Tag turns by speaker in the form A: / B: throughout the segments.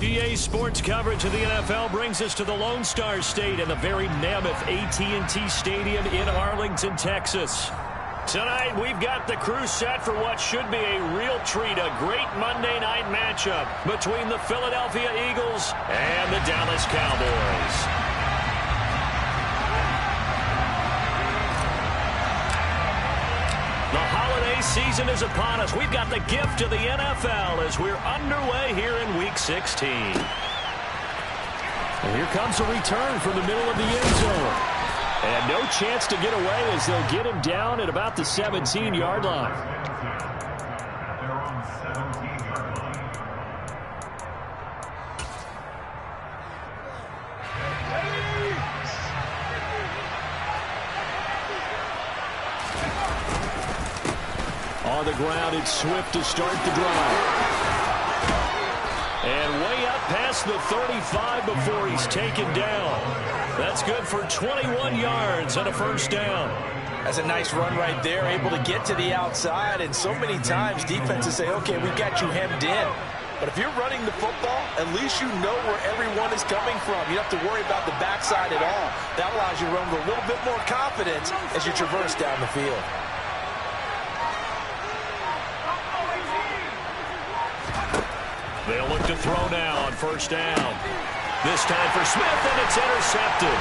A: EA Sports coverage of the NFL brings us to the Lone Star State and the very mammoth AT&T Stadium in Arlington, Texas. Tonight, we've got the crew set for what should be a real treat, a great Monday night matchup between the Philadelphia Eagles and the Dallas Cowboys. The holiday season is upon us. We've got the gift of the NFL as we're underway here in Week 16. And here comes a return from the middle of the end zone. And no chance to get away as they'll get him down at about the 17-yard line. On the ground, it's Swift to start the drive. And way up past the 35 before he's taken down. That's good for 21 yards and a first down.
B: That's a nice run right there, able to get to the outside. And so many times defenses say, okay, we got you hemmed in. But if you're running the football, at least you know where everyone is coming from. You don't have to worry about the backside at all. That allows you to run with a little bit more confidence as you traverse down the field.
A: They'll look to throw now on first down. This time for Smith, and it's intercepted.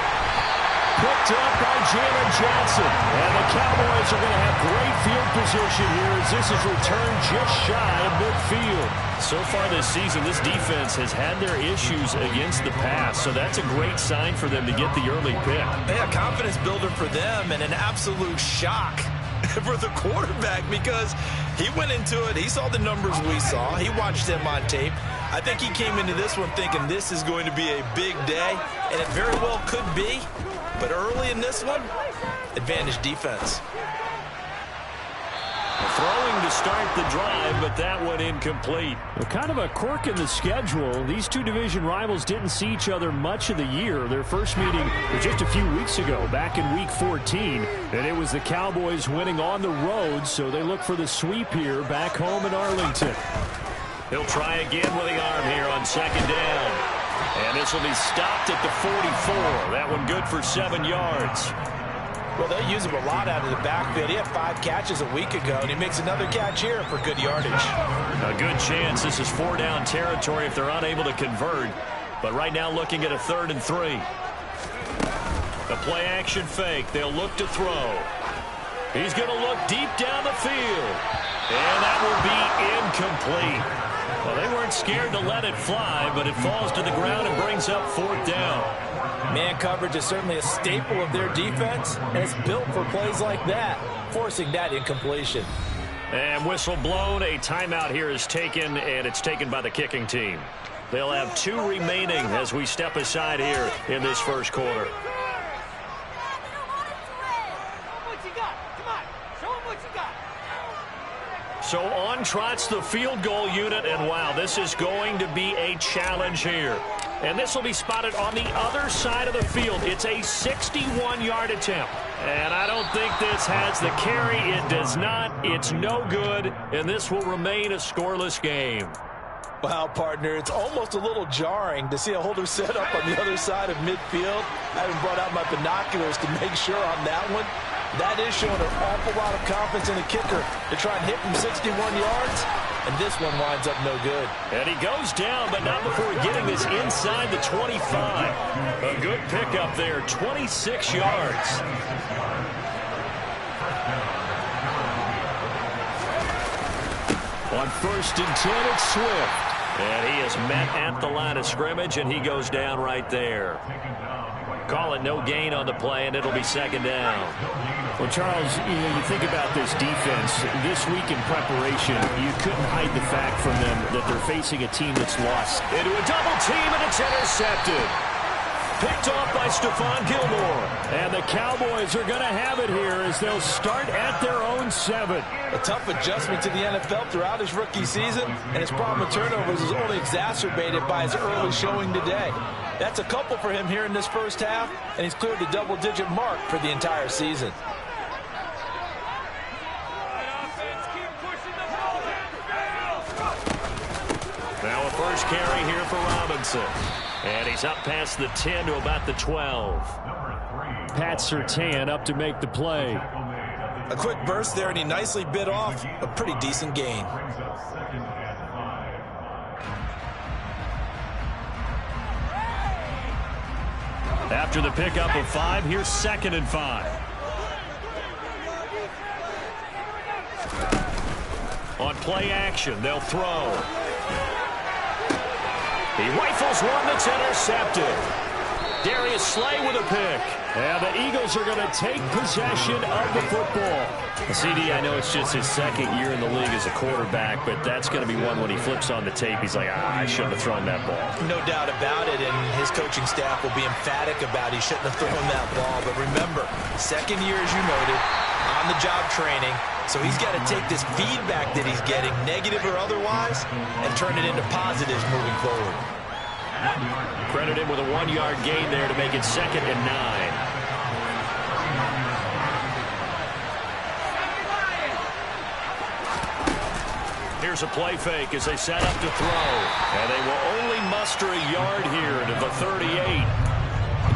A: Picked up by Jalen Johnson. And the Cowboys are going to have great field position here as this is returned just shy of midfield. So far this season, this defense has had their issues against the pass, so that's a great sign for them to get the early pick.
B: Yeah, confidence builder for them and an absolute shock for the quarterback because he went into it. He saw the numbers we saw. He watched them on tape. I think he came into this one thinking this is going to be a big day, and it very well could be. But early in this one, advantage defense.
A: Throwing to start the drive, but that one incomplete. Well, kind of a quirk in the schedule. These two division rivals didn't see each other much of the year. Their first meeting was just a few weeks ago, back in Week 14. And it was the Cowboys winning on the road, so they look for the sweep here back home in Arlington. He'll try again with the arm here on second down. And this will be stopped at the 44. That one good for 7 yards.
B: Well, they use him a lot out of the backfield. He had 5 catches a week ago, and he makes another catch here for good yardage.
A: A good chance. This is 4-down territory if they're unable to convert. But right now looking at a 3rd and 3. The play-action fake. They'll look to throw. He's going to look deep down the field. And that will be incomplete. Well, they weren't scared to let it fly, but it falls to the ground and brings up 4th down.
B: Man coverage is certainly a staple of their defense, and it's built for plays like that, forcing that incompletion.
A: And whistle blown. A timeout here is taken, and it's taken by the kicking team. They'll have 2 remaining as we step aside here in this first quarter. So on trots the field goal unit, and wow, this is going to be a challenge here. And this will be spotted on the other side of the field. It's a 61-yard attempt. And I don't think this has the carry. It does not. It's no good, and this will remain a scoreless game.
B: Wow, partner, it's almost a little jarring to see a holder set up on the other side of midfield. I haven't brought out my binoculars to make sure on that one. That is showing an awful lot of confidence in the kicker to try and hit from 61 yards, and this one winds up no good.
A: And he goes down, but not before getting this inside the 25. A good pickup there, 26 yards. On 1st and 10, it's Swift. And he is met at the line of scrimmage, and he goes down right there. Call it no gain on the play, and it'll be 2nd down. Well, Charles, you think about this defense. This week in preparation, you couldn't hide the fact from them that they're facing a team that's lost. Into a double team, and it's intercepted. Picked off by Stephon Gilmore. And the Cowboys are going to have it here as they'll start at their own 7.
B: A tough adjustment to the NFL throughout his rookie season, and his problem with turnovers is only exacerbated by his early showing today. That's a couple for him here in this first half, and he's cleared the double-digit mark for the entire season.
A: Now a first carry here for Robinson. And he's up past the 10 to about the 12.
C: Pat Surtain up to make the play.
B: A quick burst there, and he nicely bit off a pretty decent gain.
C: After the pickup of 5, here's 2nd and 5. On play action, they'll throw. He rifles one that's intercepted. Darius Slay with a pick. And the Eagles are going to take possession of the football.
A: CD, I know it's just his 2nd year in the league as a quarterback, but that's going to be one when he flips on the tape. He's like, I shouldn't have thrown that ball.
B: No doubt about it, and his coaching staff will be emphatic about he shouldn't have thrown that ball. But remember, 2nd year, as you noted, on-the-job training. So he's got to take this feedback that he's getting, negative or otherwise, and turn it into positives moving forward.
A: Credit him with a 1-yard gain there to make it 2nd and 9. Here's a play fake as they set up to throw. And they will only muster a yard here to the 38.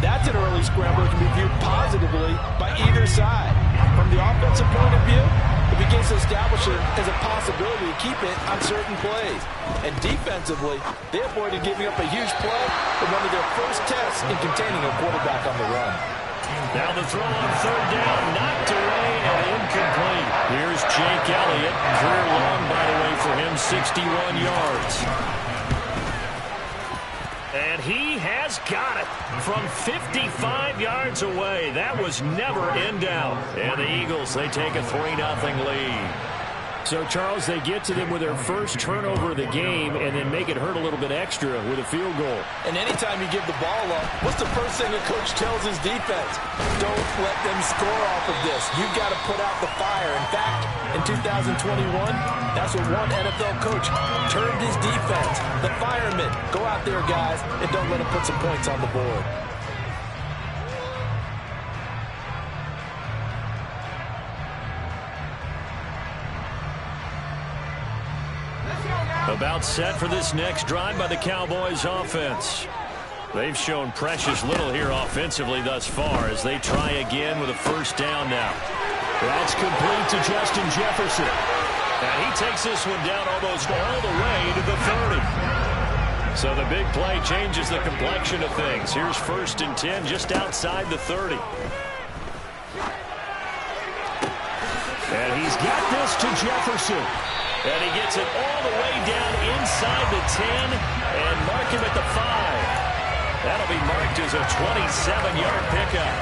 D: That's an early scramble that can be viewed positively by either side. From the offensive point of view, it begins to establish it as a possibility to keep it on certain plays. And defensively, they avoided giving up a huge play in one of their first tests in containing a quarterback on the run.
A: Now the throw on 3rd down, knocked away and incomplete. Here's Jake Elliott. Career long, by the way, for him, 61 yards. And he has got it from 55 yards away. That was never in doubt. And the Eagles, they take a 3-0 lead.
C: So, Charles, they get to them with their first turnover of the game and then make it hurt a little bit extra with a field goal.
D: And anytime you give the ball up, what's the first thing a coach tells his defense? Don't let them score off of this. You've got to put out the fire. In fact, in 2021, that's what one NFL coach termed his defense. The firemen. Go out there, guys, and don't let them put some points on the board.
A: About set for this next drive by the Cowboys offense. They've shown precious little here offensively thus far as they try again with a first down now.
C: That's complete to Justin Jefferson.
A: And he takes this one down almost all the way to the 30. So the big play changes the complexion of things. Here's 1st and 10 just outside the 30.
C: And he's got this to Jefferson.
A: And he gets it all the way down inside the 10 and mark him at the 5. That'll be marked as a 27-yard pickup.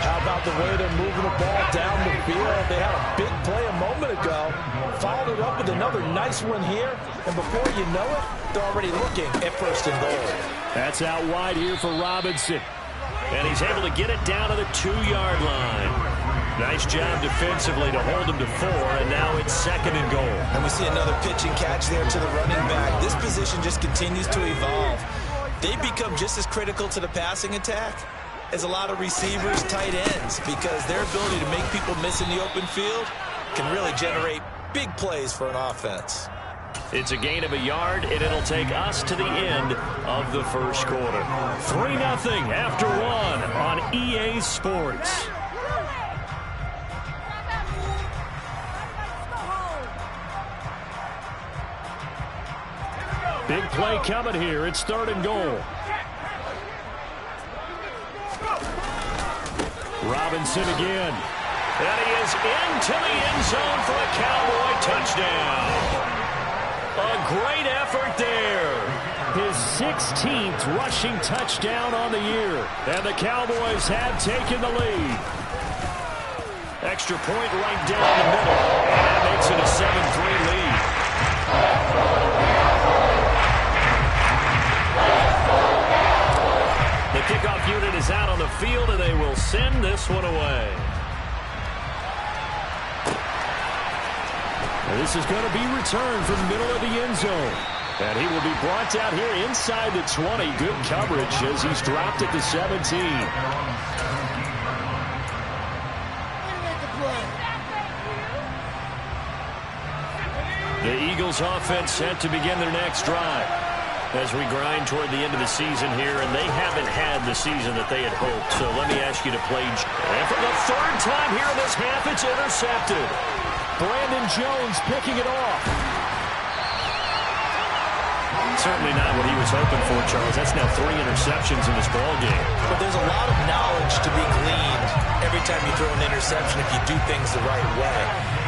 D: How about the way they're moving the ball down the field? They had a big play a moment ago, followed it up with another nice one here, and before you know it, they're already looking at 1st and goal.
C: That's out wide here for Robinson.
A: And he's able to get it down to the 2-yard line. Nice job defensively to hold him to 4, and now it's 2nd and goal.
B: And we see another pitch and catch there to the running back. This position just continues to evolve. They become just as critical to the passing attack as a lot of receivers, tight ends, because their ability to make people miss in the open field can really generate big plays for an offense.
A: It's a gain of a yard, and it'll take us to the end of the first quarter. 3-0 after 1 on EA Sports.
C: Big play coming here. It's 3rd and goal. Robinson again.
A: And he is into the end zone for a Cowboy touchdown. A great effort there.
C: His 16th rushing touchdown on the year. And the Cowboys have taken the lead.
A: Extra point right down the middle. And that makes it a 7-3 lead. The kickoff unit is out on the field, and they will send this one away.
C: And this is going to be returned from the middle of the end zone. And he will be brought down here inside the 20. Good coverage as he's dropped at the 17.
A: The Eagles offense set to begin their next drive as we grind toward the end of the season here, and they haven't had the season that they had hoped. So let me ask you to play. And for the third time here in this half, it's intercepted.
C: Brandon Jones picking it off.
A: Certainly not what he was hoping for, Charles. That's now 3 interceptions in this ball game.
B: But there's a lot of knowledge to be gleaned every time you throw an interception if you do things the right way.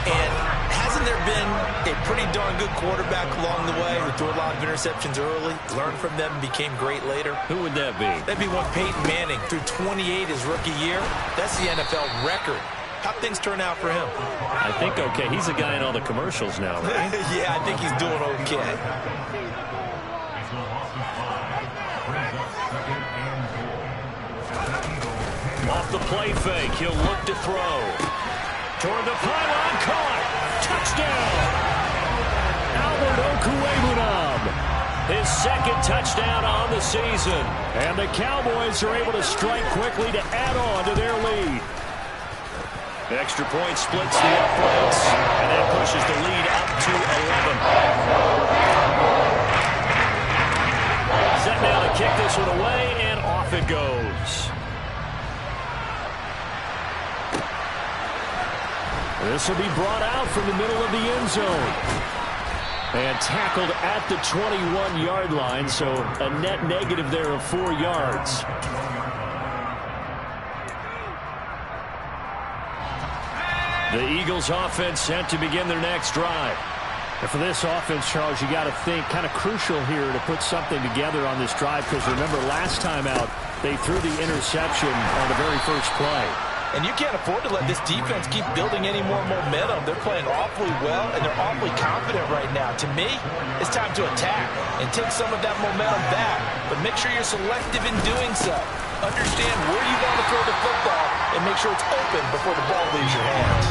B: And hasn't there been a pretty darn good quarterback along the way who threw a lot of interceptions early, learned from them, and became great later?
A: Who would that be?
B: That'd be one Peyton Manning threw 28 his rookie year. That's the NFL record. How'd things turn out for him?
A: I think okay. He's a guy in all the commercials now, right?
B: Yeah, I think he's doing okay.
A: Off the play fake, he'll look to throw. Toward the pylon, caught. Touchdown.
C: Albert Okwuegbunam.
A: His second touchdown on the season.
C: And the Cowboys are able to strike quickly to add on to their lead.
A: Extra point splits the uprights, and that pushes the lead up to 11. Set now to kick this one away, and off it goes.
C: This will be brought out from the middle of the end zone. And tackled at the 21-yard line, so a net negative there of 4 yards.
A: The Eagles offense set to begin their next drive.
C: And for this offense, Charles, you got to think kind of crucial here to put something together on this drive, because remember last time out they threw the interception on the very first play.
B: And you can't afford to let this defense keep building any more momentum. They're playing awfully well, and they're awfully confident right now. To me, it's time to attack and take some of that momentum back. But make sure you're selective in doing so. Understand where you want to throw the football and make sure it's open before the ball leaves your hands.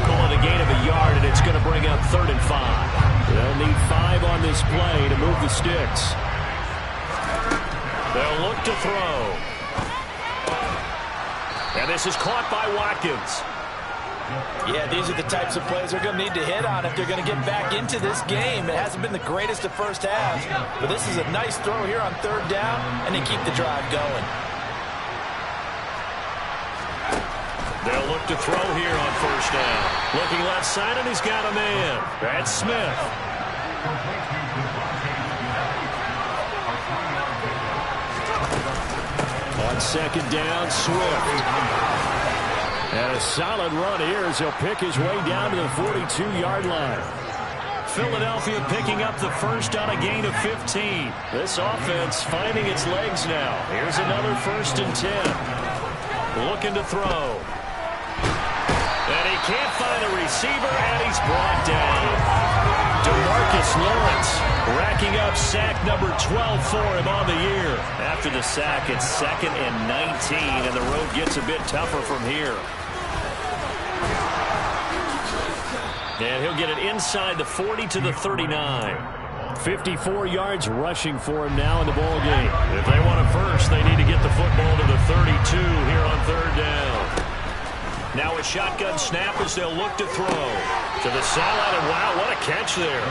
A: Calling a gain of a yard, and it's going to bring up 3rd and 5.
C: They'll need 5 on this play to move the sticks.
A: They'll look to throw. And this is caught by Watkins.
B: Yeah, these are the types of plays they're going to need to hit on if they're going to get back into this game. It hasn't been the greatest of first halves, but this is a nice throw here on 3rd down, and they keep the drive going.
A: They'll look to throw here on 1st down. Looking left side, and he's got a man. That's Smith.
C: On 2nd down, Swift. And a solid run here as he'll pick his way down to the 42-yard line.
A: Philadelphia picking up the first on a gain of 15. This offense finding its legs now. Here's another 1st and 10. Looking to throw. And he can't find a receiver, and he's brought down. DeMarcus Lawrence racking up sack number 12 for him on the year. After the sack, it's 2nd and 19, and the road gets a bit tougher from here. And he'll get it inside the 40 to the 39.
C: 54 yards rushing for him now in the ball game.
A: If they want a first, they need to get the football to the 32 here on 3rd down. Now a shotgun snap as they'll look to throw. To the sideline, and wow, what a catch there.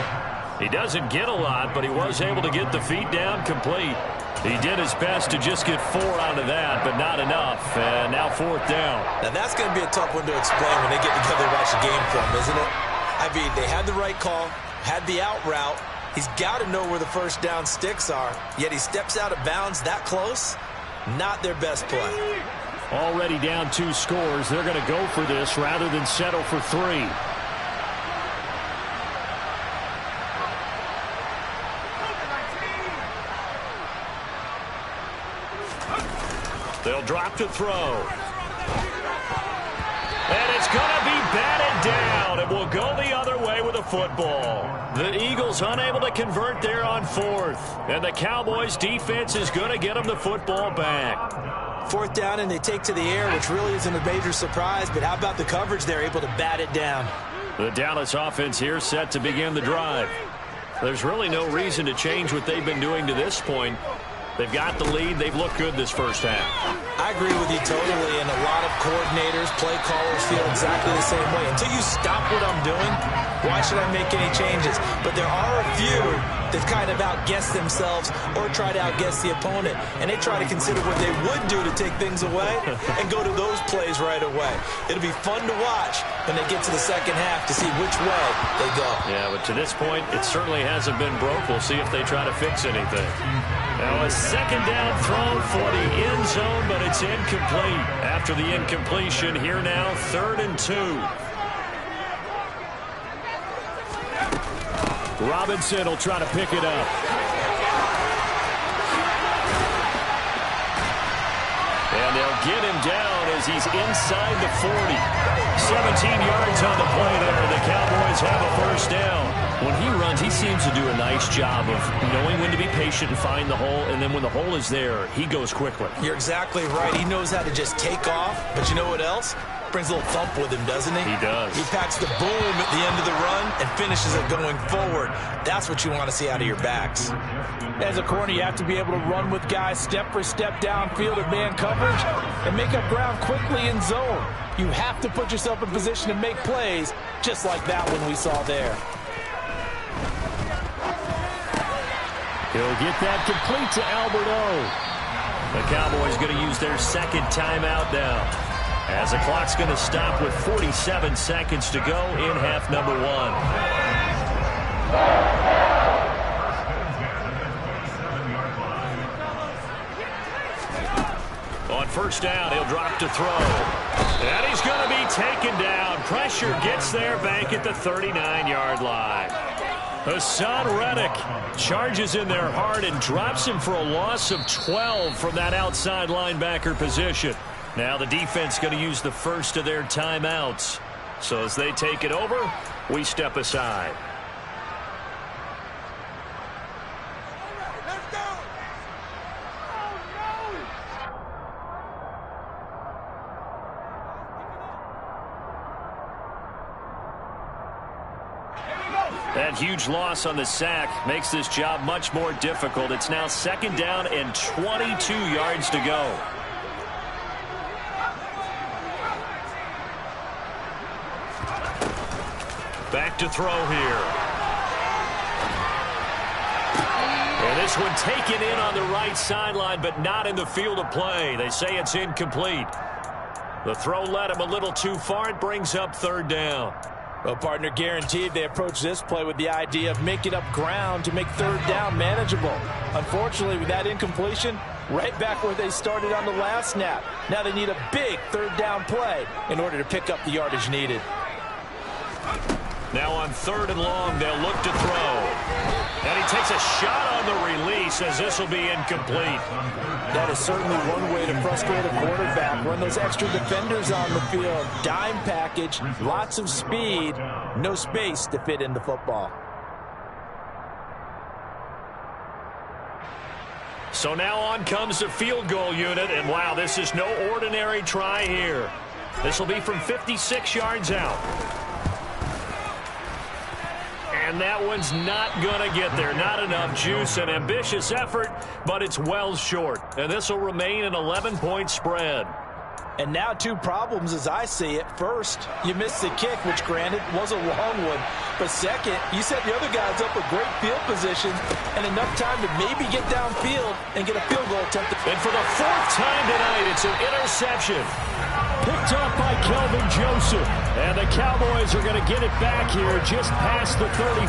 A: He doesn't get a lot, but he was able to get the feet down complete. He did his best to just get 4 out of that, but not enough. And now 4th down.
B: Now that's going to be a tough one to explain when they get together and watch the game film, isn't it? I mean, they had the right call, had the out route. He's got to know where the 1st down sticks are, yet he steps out of bounds that close. Not their best play.
C: Already down 2 scores. They're going to go for this rather than settle for 3.
A: They'll drop to throw. And it's going to be batted down. It will go the other way with a football. The Eagles unable to convert there on 4th. And the Cowboys defense is going to get them the football back.
B: 4th down, and they take to the air, which really isn't a major surprise. But how about the coverage there, able to bat it down?
A: The Dallas offense here set to begin the drive. There's really no reason to change what they've been doing to this point. They've got the lead. They've looked good this first half.
B: I agree with you totally, and a lot of coordinators, play callers feel exactly the same way. Until you stop what I'm doing, why should I make any changes? But there are a few that kind of outguess themselves or try to outguess the opponent, and they try to consider what they would do to take things away and go to those plays right away. It'll be fun to watch when they get to the second half to see which way they go.
A: Yeah, but to this point, it certainly hasn't been broke. We'll see if they try to fix anything. Now a second down throw for the end zone, but it's incomplete. After the incompletion, here now, 3rd and 2.
C: Robinson will try to pick it up.
A: And they'll get him down as he's inside the 40. 17 yards on the play there. The Cowboys have a first down. When he runs, he seems to do a nice job of knowing when to be patient and find the hole, and then when the hole is there, he goes quickly.
B: You're exactly right. He knows how to just take off, but you know what else? Brings a little thump with him, doesn't he?
A: He does.
B: He packs the boom at the end of the run and finishes it going forward. That's what you want to see out of your backs.
D: As a corner, you have to be able to run with guys step for step downfield at man coverage and make up ground quickly in zone. You have to put yourself in position to make plays just like that one we saw there.
C: He'll get that complete to Albert O.
A: The Cowboys going to use their second timeout now, as the clock's going to stop with 47 seconds to go in half number 1. On first down, he'll drop to throw. And he's going to be taken down. Pressure gets there back at the 39-yard line. Hassan Reddick charges in there hard and drops him for a loss of 12 from that outside linebacker position. Now the defense going to use the first of their timeouts. So as they take it over, we step aside. That huge loss on the sack makes this job much more difficult. It's now 2nd down and 22 yards to go. Back to throw here. And this one taken in on the right sideline, but not in the field of play. They say it's incomplete. The throw led him a little too far. It brings up 3rd down.
D: Well, partner, guaranteed they approach this play with the idea of making up ground to make 3rd down manageable. Unfortunately, with that incompletion, right back where they started on the last snap. Now they need a big 3rd down play in order to pick up the yardage needed.
A: Now on 3rd and long, they'll look to throw. And he takes a shot on the release as this will be incomplete.
D: That is certainly one way to frustrate a quarterback. Run those extra defenders on the field. Dime package, lots of speed, no space to fit in the football.
A: So now on comes the field goal unit, and wow, this is no ordinary try here. This will be from 56 yards out. And that one's not going to get there. Not enough juice. An ambitious effort, but it's well short. And this will remain an 11-point spread.
D: And now 2 problems as I see it. First, you missed the kick, which granted was a long one. But second, you set the other guys up with great field position and enough time to maybe get downfield and get a field goal attempt.
A: And for the 4th time tonight, it's an interception.
C: Picked up by Kelvin Joseph. And the Cowboys are going to get it back here just past the 35.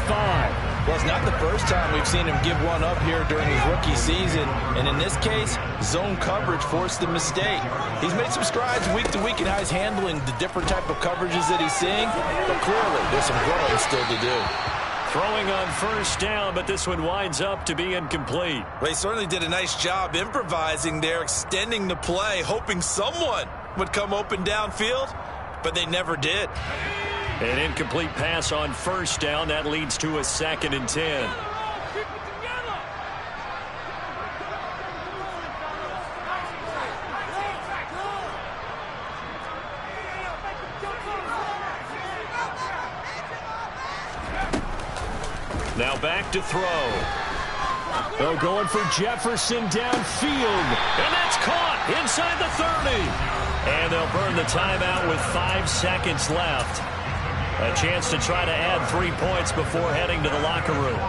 D: Well, it's not the first time we've seen him give one up here during his rookie season. And in this case, zone coverage forced the mistake. He's made some strides week to week in how he's handling the different type of coverages that he's seeing. But clearly, there's some growing still to do.
A: Throwing on first down, but this one winds up to be incomplete.
B: Well, he certainly did a nice job improvising there, extending the play, hoping someone would come open downfield, but they never did.
A: An incomplete pass on first down. That leads to a 2nd and 10. Now back to throw.
C: They're going for Jefferson downfield.
A: And that's caught inside the 30. And they'll burn the timeout with 5 seconds left. A chance to try to add 3 points before heading to the locker room.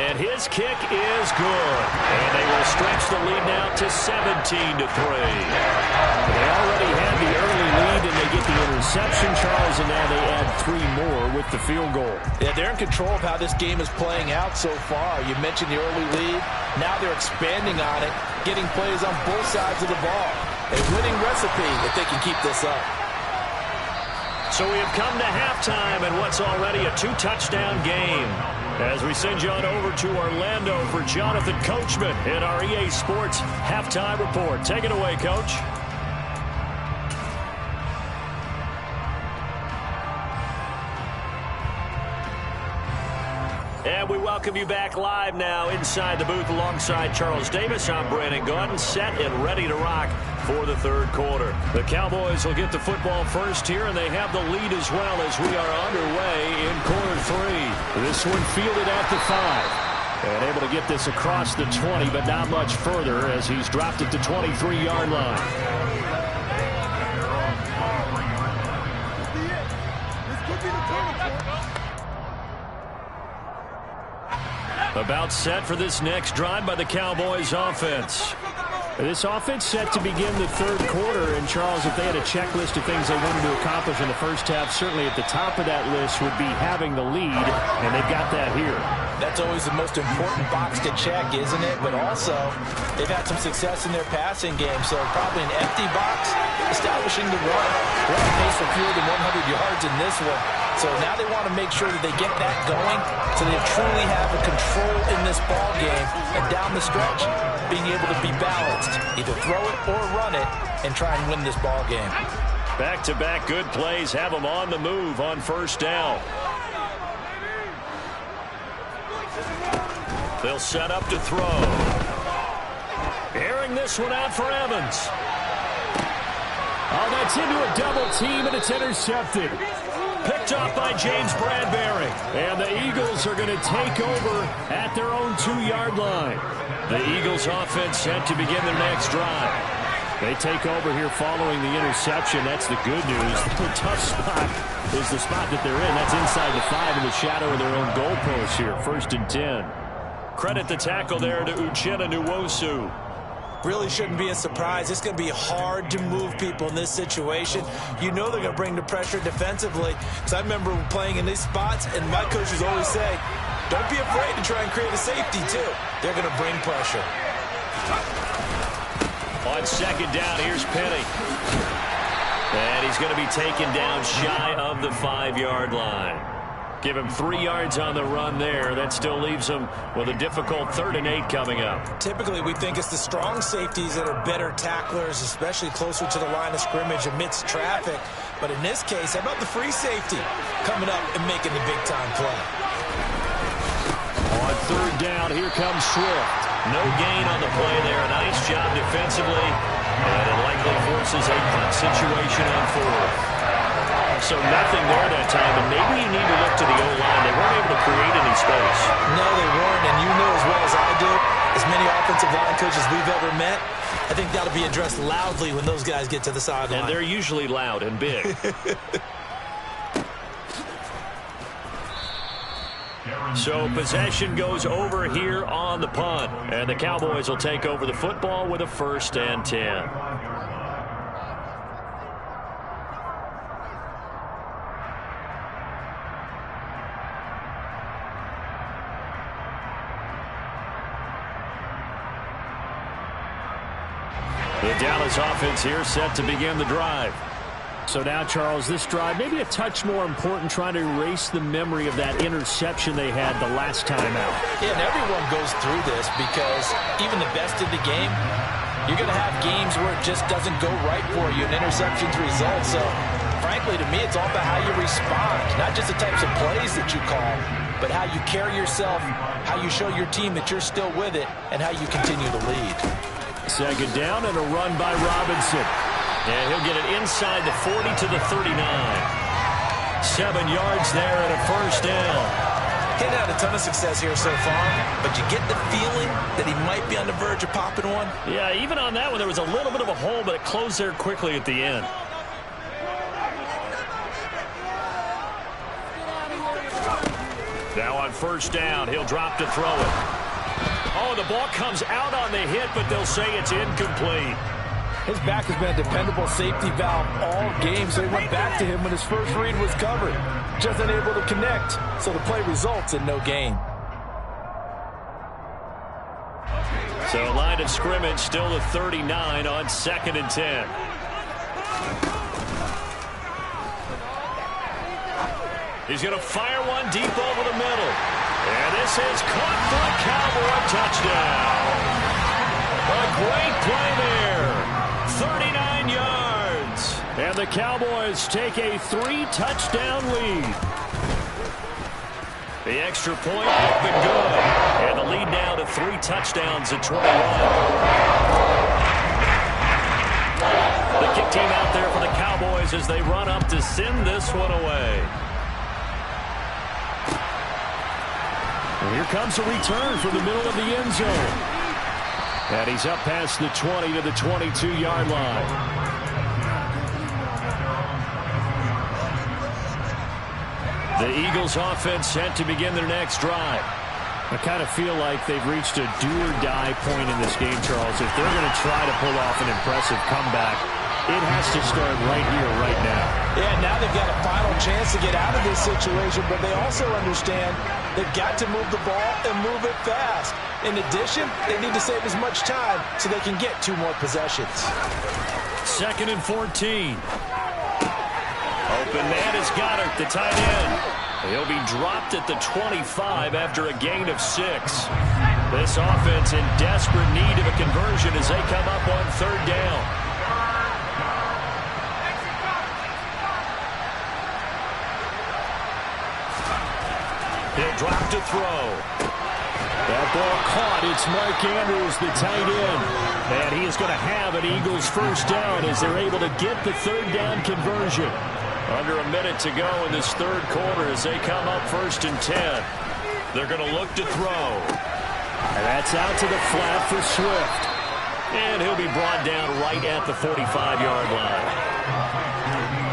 A: And his kick is good. And they will stretch the lead now to 17-3. They already had the early lead, and they get the interception, Charles, and now they add 3 more with the field goal.
D: Yeah, they're in control of how this game is playing out so far. You mentioned the early lead. Now they're expanding on it, getting plays on both sides of the ball. A winning recipe if they can keep this up.
A: So we have come to halftime in what's already a 2-touchdown game. As we send you on over to Orlando for Jonathan Coachman in our EA Sports Halftime Report. Take it away, Coach. And we welcome you back live now inside the booth alongside Charles Davis. I'm Brandon Gaudin, set and ready to rock for the third quarter. The Cowboys will get the football first here, and they have the lead as well as we are underway in quarter 3. This one fielded at the 5. And able to get this across the 20, but not much further as he's dropped it to 23-yard line. About set for this next drive by the Cowboys offense.
C: This offense set to begin the third quarter, and Charles, if they had a checklist of things they wanted to accomplish in the first half, certainly at the top of that list would be having the lead, and they've got that here.
D: That's always the most important box to check, isn't it? But also, they've had some success in their passing game, so probably an empty box, establishing the run. We're on pace for fewer than 100 yards in this one. So now they want to make sure that they get that going so they truly have a control in this ball game, and down the stretch, being able to be balanced. Either throw it or run it and try and win this ball game.
A: Back-to-back good plays have them on the move on first down. They'll set up to throw. Airing this one out for Evans.
C: Oh, that's into a double team, and it's intercepted.
A: Picked off by James Bradbury.
C: And the Eagles are going to take over at their own 2-yard line.
A: The Eagles offense set to begin their next drive.
C: They take over here following the interception. That's the good news. The tough spot is the spot that they're in. That's inside the 5 in the shadow of their own goalpost here. 1st and 10.
A: Credit the tackle there to Uchenna Nwosu.
B: Really shouldn't be a surprise. It's going to be hard to move people in this situation. You know they're going to bring the pressure defensively. Because I remember playing in these spots, and my coaches always say, don't be afraid to try and create a safety, too. They're going to bring pressure.
A: On second down, here's Penny. And he's going to be taken down shy of the 5-yard line. Give him 3 yards on the run there. That still leaves him with a difficult 3rd and 8 coming up.
B: Typically, we think it's the strong safeties that are better tacklers, especially closer to the line of scrimmage amidst traffic. But in this case, how about the free safety coming up and making the big-time play?
C: On 3rd down, here comes Swift.
A: No gain on the play there. A nice job defensively. And it likely forces a punt situation on 4th. So nothing there that time, and maybe you need to look to the O-line. They weren't able to create any space.
B: No, they weren't, and you know as well as I do, as many offensive line coaches we've ever met, I think that'll be addressed loudly when those guys get to the sideline.
A: And they're usually loud and big. So possession goes over here on the punt, and the Cowboys will take over the football with a 1st and 10. The Dallas offense here set to begin the drive.
C: So now, Charles, this drive maybe a touch more important, trying to erase the memory of that interception they had the last time out.
D: Yeah, and everyone goes through this because even the best in the game, you're going to have games where it just doesn't go right for you, and interceptions result. So, frankly, to me, it's all about how you respond, not just the types of plays that you call, but how you carry yourself, how you show your team that you're still with it, and how you continue to lead.
C: Second down and a run by Robinson.
A: And he'll get it inside the 40 to the 39. 7 yards there and a first down.
B: He's had a ton of success here so far, but you get the feeling that he might be on the verge of popping one.
A: Yeah, even on that one, there was a little bit of a hole, but it closed there quickly at the end. Now on first down, he'll drop to throw it. Oh, the ball comes out on the hit, but they'll say it's incomplete.
D: His back has been a dependable safety valve all game, so he went back to him when his first read was covered. Just unable to connect, so the play results in no gain.
A: So line of scrimmage still the 39 on 2nd and 10. He's going to fire one deep over the middle. And this is caught for a Cowboy touchdown. A great play there. 39 yards. And the Cowboys take a 3-touchdown lead. The extra point up and good. And the lead now to 3 touchdowns at 21. The kick team out there for the Cowboys as they run up to send this one away. And here comes a return from the middle of the end zone. And he's up past the 20 to the 22-yard line. The Eagles offense set to begin their next drive. I kind of feel like they've reached a do-or-die point in this game, Charles. If they're going to try to pull off an impressive comeback, it has to start right here, right now.
D: Yeah, now they've got a final chance to get out of this situation, but they also understand they've got to move the ball and move it fast. In addition, they need to save as much time so they can get 2 more possessions.
A: 2nd and 14. Open man is Goddard, the tight end. He'll be dropped at the 25 after a gain of 6. This offense in desperate need of a conversion as they come up on 3rd down. He'll drop to throw. That ball caught. It's Mark Andrews, the tight end. And he is going to have an Eagles first down as they're able to get the 3rd down conversion. Under a minute to go in this 3rd quarter as they come up 1st and 10. They're going to look to throw. And that's out to the flat for Swift. And he'll be brought down right at the 45-yard line.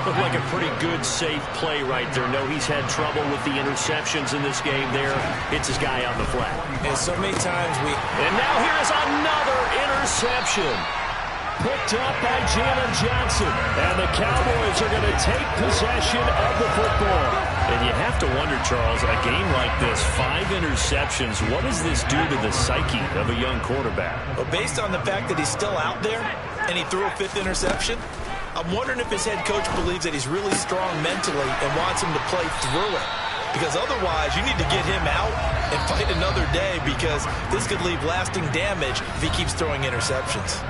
A: Looked like a pretty good, safe play right there. No, he's had trouble with the interceptions in this game there. It's his guy out in the flat.
D: And so many times
A: And now here's another interception. Picked up by Jalen Johnson. And the Cowboys are going to take possession of the football. And you have to wonder, Charles, a game like this, 5 interceptions, what does this do to the psyche of a young quarterback?
B: Well, based on the fact that he's still out there and he threw a 5th interception, I'm wondering if his head coach believes that he's really strong mentally and wants him to play through it. Because otherwise, you need to get him out and fight another day because this could leave lasting damage if he keeps throwing interceptions.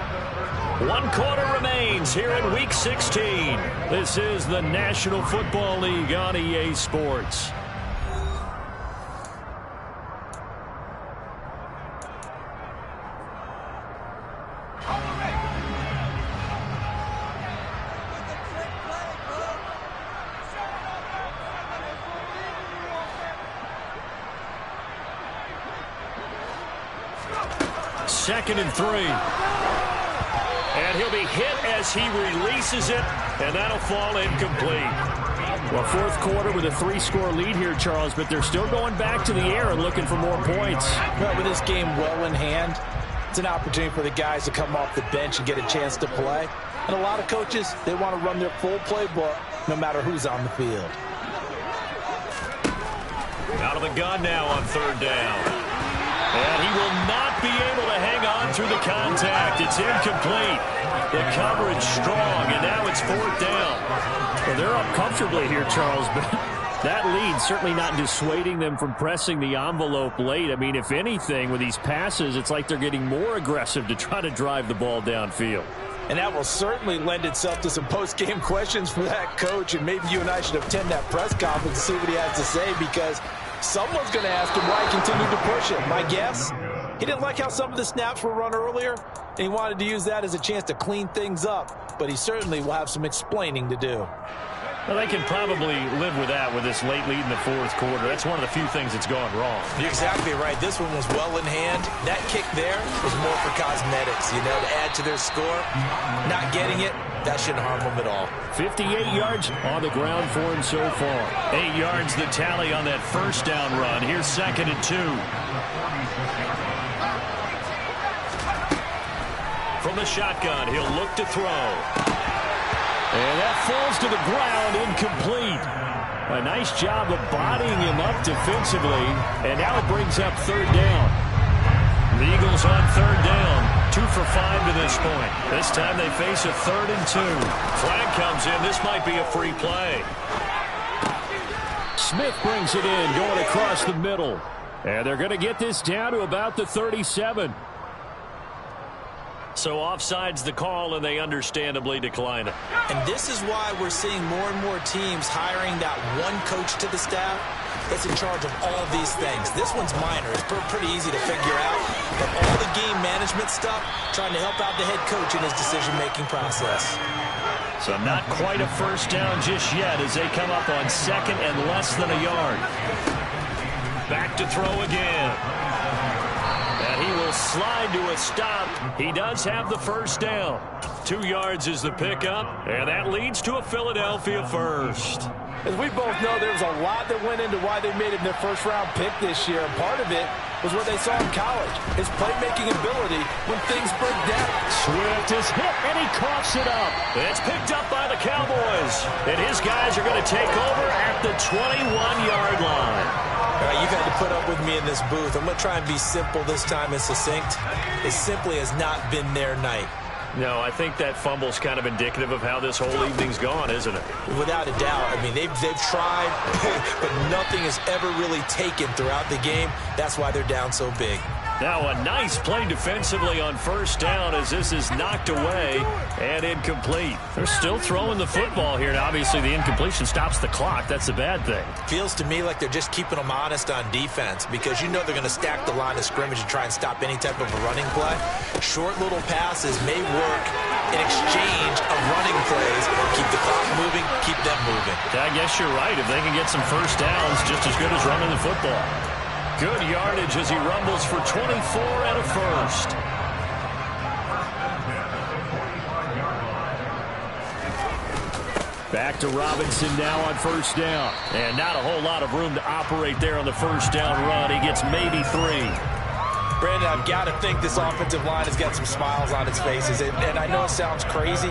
A: 1 quarter remains here in Week 16. This is the National Football League on EA Sports. Second and 3. And he'll be hit as he releases it, and that'll fall incomplete. Well, 4th quarter with a 3-score lead here, Charles, but they're still going back to the air and looking for more points.
D: Well, with this game well in hand, it's an opportunity for the guys to come off the bench and get a chance to play. And a lot of coaches, they want to run their full playbook no matter who's on the field.
A: Out of the gun now on 3rd down. And he will not be able to hang on through the contact. It's incomplete. The coverage strong, and now it's 4th down. Well, they're up comfortably here, Charles, but that lead certainly not dissuading them from pressing the envelope late. I mean, if anything, with these passes, it's like they're getting more aggressive to try to drive the ball downfield.
D: And that will certainly lend itself to some post-game questions for that coach, and maybe you and I should attend that press conference and see what he has to say, because someone's going to ask him why he continued to push it. My guess, he didn't like how some of the snaps were run earlier, and he wanted to use that as a chance to clean things up. But he certainly will have some explaining to do.
C: Well, they can probably live with that with this late lead in the fourth quarter. That's one of the few things that's gone wrong.
B: You're exactly right. This one was well in hand. That kick there was more for cosmetics, to add to their score. Not getting it, that shouldn't harm them at all.
C: 58 yards on the ground for him so far.
A: 8 yards the tally on that first down run. Here's 2nd and 2. From the shotgun, he'll look to throw.
C: And that falls to the ground, incomplete. A nice job of bodying him up defensively, and now it brings up 3rd down.
A: The Eagles on 3rd down, 2 for 5 to this point. This time they face a 3rd and 2. Flag comes in. This might be a free play.
C: Smith brings it in, going across the middle. And they're going to get this down to about the 37.
A: So offside's the call, and they understandably decline it.
B: And this is why we're seeing more and more teams hiring that one coach to the staff that's in charge of all these things. This one's minor. It's pretty easy to figure out. But all the game management stuff, trying to help out the head coach in his decision-making process.
A: So not quite a first down just yet as they come up on 2nd and less than a yard. Back to throw again. And he will slide to a stop. He does have the first down. 2 yards is the pickup, and that leads to a Philadelphia first.
D: As we both know, there was a lot that went into why they made him their first-round pick this year, and part of it was what they saw in college, his playmaking ability when things break down.
C: Swift is hit, and he coughs it up.
A: It's picked up by the Cowboys, and his guys are going to take over at the 21-yard line.
B: All right, you've had to put up with me in this booth. I'm going to try and be simple this time and succinct. It simply has not been their night.
A: No, I think that fumble's kind of indicative of how this whole evening's gone, isn't it?
B: Without a doubt. I mean, they've tried, but nothing has ever really taken throughout the game. That's why they're down so big.
A: Now a nice play defensively on first down as this is knocked away and incomplete. They're still throwing the football here, and obviously the incompletion stops the clock. That's a bad thing.
B: Feels to me like they're just keeping them honest on defense because they're going to stack the line of scrimmage and try and stop any type of a running play. Short little passes may work in exchange of running plays. Keep the clock moving, keep them moving.
A: I guess you're right. If they can get some first downs, just as good as running the football. Good yardage as he rumbles for 24 and a first.
C: Back to Robinson now on first down.
A: And not a whole lot of room to operate there on the first down run. He gets maybe 3.
D: Brandon, I've got to think this offensive line has got some smiles on its faces. And I know it sounds crazy,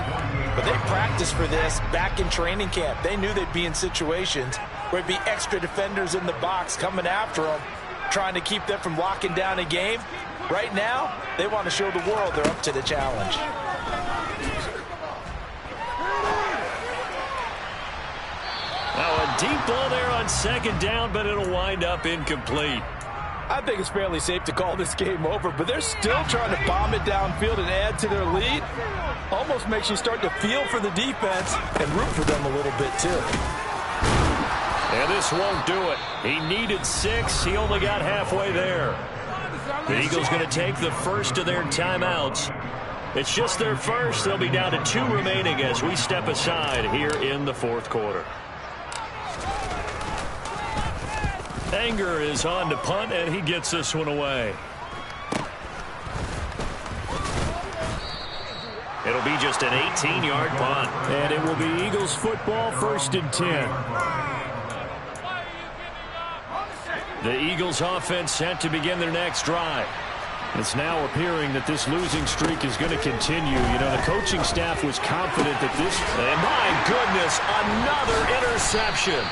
D: but they practiced for this back in training camp. They knew they'd be in situations where it'd be extra defenders in the box coming after them, trying to keep them from locking down a game. Right now, they want to show the world they're up to the challenge.
A: Now a deep ball there on second down, but it'll wind up incomplete.
D: I think it's fairly safe to call this game over, but they're still trying to bomb it downfield and add to their lead. Almost makes you start to feel for the defense and root for them a little bit too.
A: And this won't do it. He needed 6. He only got halfway there. The Eagles going to take the first of their timeouts. It's just their first. They'll be down to 2 remaining as we step aside here in the fourth quarter. Anger is on to punt, and he gets this one away. It'll be just an 18-yard punt.
C: And it will be Eagles football, 1st and 10.
A: The Eagles offense set to begin their next drive.
C: It's now appearing that this losing streak is going to continue. The coaching staff was confident that this...
A: And my goodness, another interception.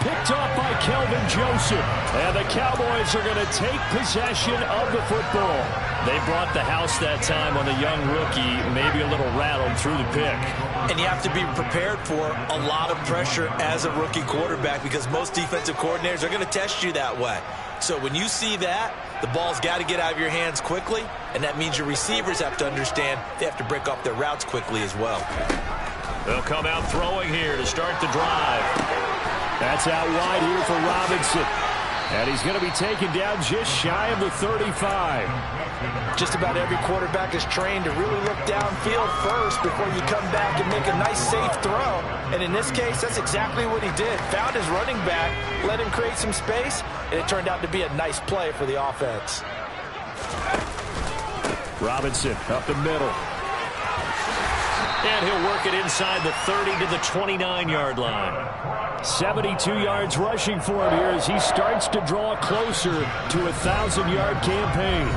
C: Picked off by Kelvin Joseph. And the Cowboys are going to take possession of the football.
A: They brought the house that time on the young rookie, maybe a little rattled through the pick.
B: And you have to be prepared for a lot of pressure as a rookie quarterback because most defensive coordinators are going to test you that way. So when you see that, the ball's got to get out of your hands quickly, and that means your receivers have to understand they have to break off their routes quickly as well.
A: They'll come out throwing here to start the drive.
C: That's out wide here for Robinson. And he's going to be taken down just shy of the 35.
D: Just about every quarterback is trained to really look downfield first before you come back and make a nice, safe throw. And in this case, that's exactly what he did. Found his running back, let him create some space, and it turned out to be a nice play for the offense.
C: Robinson up the middle.
A: And he'll work it inside the 30 to the 29-yard line.
C: 72 yards rushing for him here as he starts to draw closer to a 1,000-yard campaign.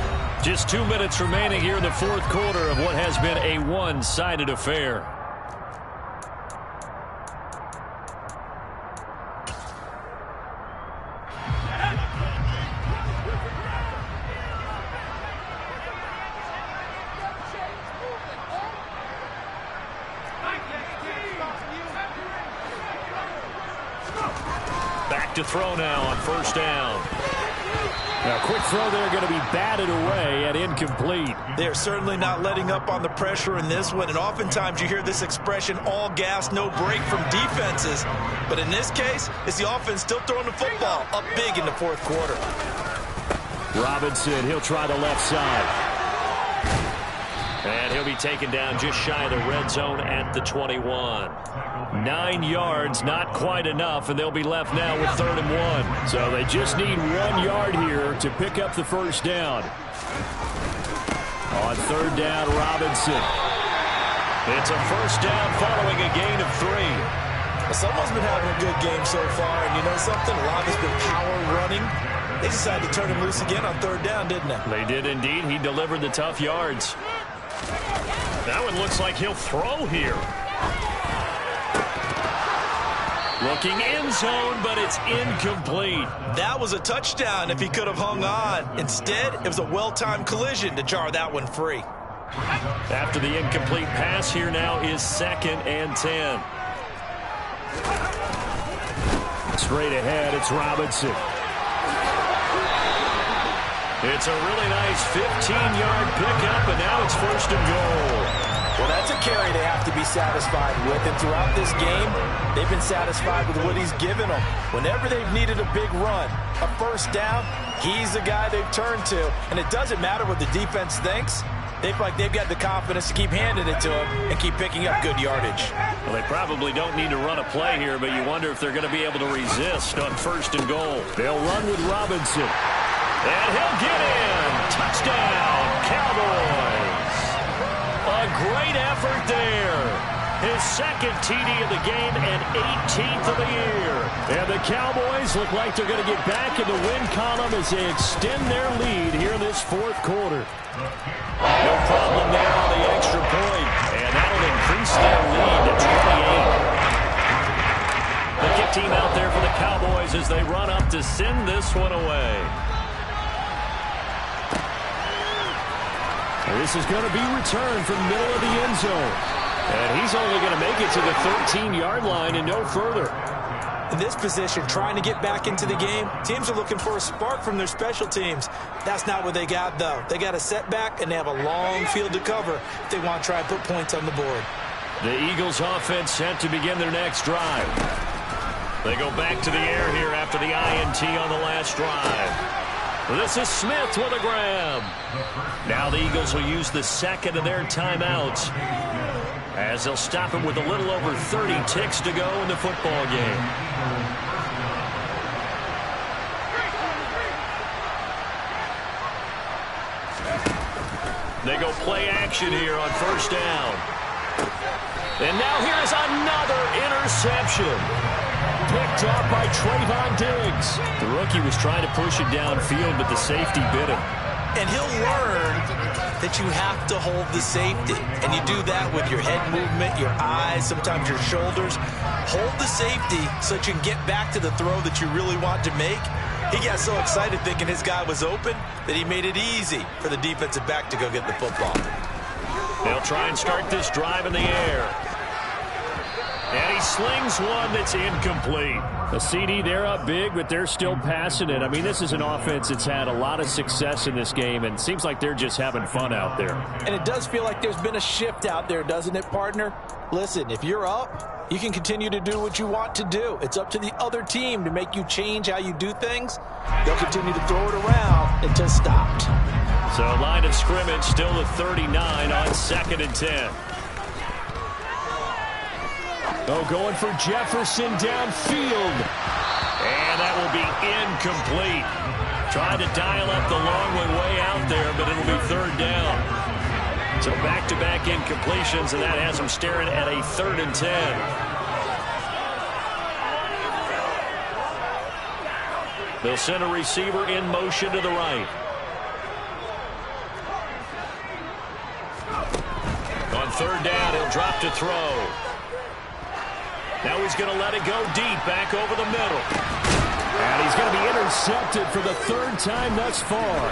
A: Just 2 minutes remaining here in the fourth quarter of what has been a one-sided affair. Back to throw now on first down.
C: Now, quick throw there going to be batted away and incomplete.
B: They're certainly not letting up on the pressure in this one, and oftentimes you hear this expression, all gas, no break from defenses. But in this case, it's the offense still throwing the football up big in the fourth quarter.
C: Robinson, he'll try the left side.
A: And he'll be taken down just shy of the red zone at the 21. 9 yards, not quite enough, and they'll be left now with 3rd and 1.
C: So they just need 1 yard here to pick up the first down. On 3rd down, Robinson.
A: It's a first down following a gain of 3.
B: Well, someone's been having a good game so far, and you know something? A lot has been power running. They decided to turn him loose again on 3rd down, didn't they?
A: They did indeed. He delivered the tough yards. That one looks like he'll throw here. Looking end zone, but it's incomplete.
B: That was a touchdown if he could have hung on. Instead, it was a well-timed collision to jar that one free.
A: After the incomplete pass, here now is 2nd and 10.
C: Straight ahead, it's Robinson.
A: It's a really nice 15-yard pickup, and now it's 1st and goal.
D: Well, that's a carry they have to be satisfied with. And throughout this game, they've been satisfied with what he's given them. Whenever they've needed a big run, a first down, he's the guy they've turned to. And it doesn't matter what the defense thinks. They feel like they've got the confidence to keep handing it to him and keep picking up good yardage.
A: Well, they probably don't need to run a play here, but you wonder if they're going to be able to resist on 1st and goal.
C: They'll run with Robinson.
A: And he'll get in. Touchdown, Cowboys. A great effort there. His 2nd TD of the game and 18th of the year.
C: And the Cowboys look like they're going to get back in the win column as they extend their lead here in this fourth quarter.
A: No problem there on the extra point. And that'll increase their lead to 28. The kick team out there for the Cowboys as they run up to send this one away.
C: This is going to be returned from the middle of the end zone. And he's only going to make it to the 13-yard line and no further.
D: In this position, trying to get back into the game, teams are looking for a spark from their special teams. That's not what they got, though. They got a setback, and they have a long field to cover if they want to try and put points on the board.
A: The Eagles offense set to begin their next drive. They go back to the air here after the INT on the last drive. This is Smith with a grab. Now the Eagles will use the 2nd of their timeouts as they'll stop it with a little over 30 ticks to go in the football game. They go play action here on 1st down. And now here's another interception. Picked off by Trayvon Diggs. The rookie was trying to push it downfield, but the safety bit him.
B: And he'll learn that you have to hold the safety. And you do that with your head movement, your eyes, sometimes your shoulders. Hold the safety so that you can get back to the throw that you really want to make. He got so excited thinking his guy was open that he made it easy for the defensive back to go get the football.
A: They'll try and start this drive in the air. And he slings one that's incomplete.
C: The CD, they're up big, but they're still passing it. I mean, this is an offense that's had a lot of success in this game, and it seems like they're just having fun out there.
D: And it does feel like there's been a shift out there, doesn't it, partner? Listen, if you're up, you can continue to do what you want to do. It's up to the other team to make you change how you do things. They'll continue to throw it around until stopped.
A: So line of scrimmage still at 39 on 2nd and 10.
C: Oh, going for Jefferson downfield.
A: And that will be incomplete. Tried to dial up the long one way out there, but it'll be 3rd down. So back-to-back incompletions, and that has them staring at a 3rd and 10. They'll send a receiver in motion to the right. On 3rd down, he'll drop to throw. Now he's going to let it go deep, back over the middle.
C: And he's going to be intercepted for the 3rd time thus far.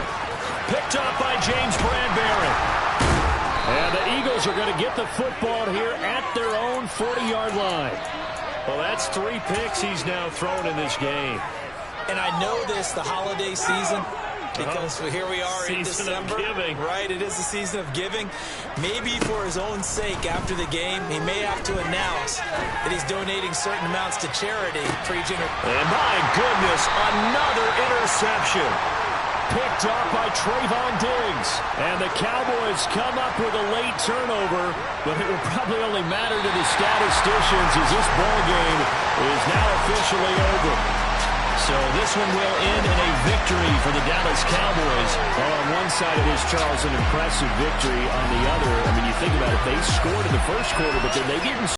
A: Picked up by James Bradbury.
C: And the Eagles are going to get the football here at their own 40-yard line.
A: Well, that's 3 picks he's now thrown in this game.
D: And I know this, the holiday season, because here we are in December.
A: Season of giving.
D: Right, it is the season of giving. Maybe for his own sake after the game, he may have to announce that he's donating certain amounts to charity.
A: And my goodness, another interception.
C: Picked up by Trayvon Diggs. And the Cowboys come up with a late turnover, but it will probably only matter to the statisticians as this ball game is now officially over.
A: So this one will end in a victory for the Dallas Cowboys.
C: Well, on one side it is, Charles, an impressive victory. On the other, I mean, you think about it, they scored in the first quarter, but then they didn't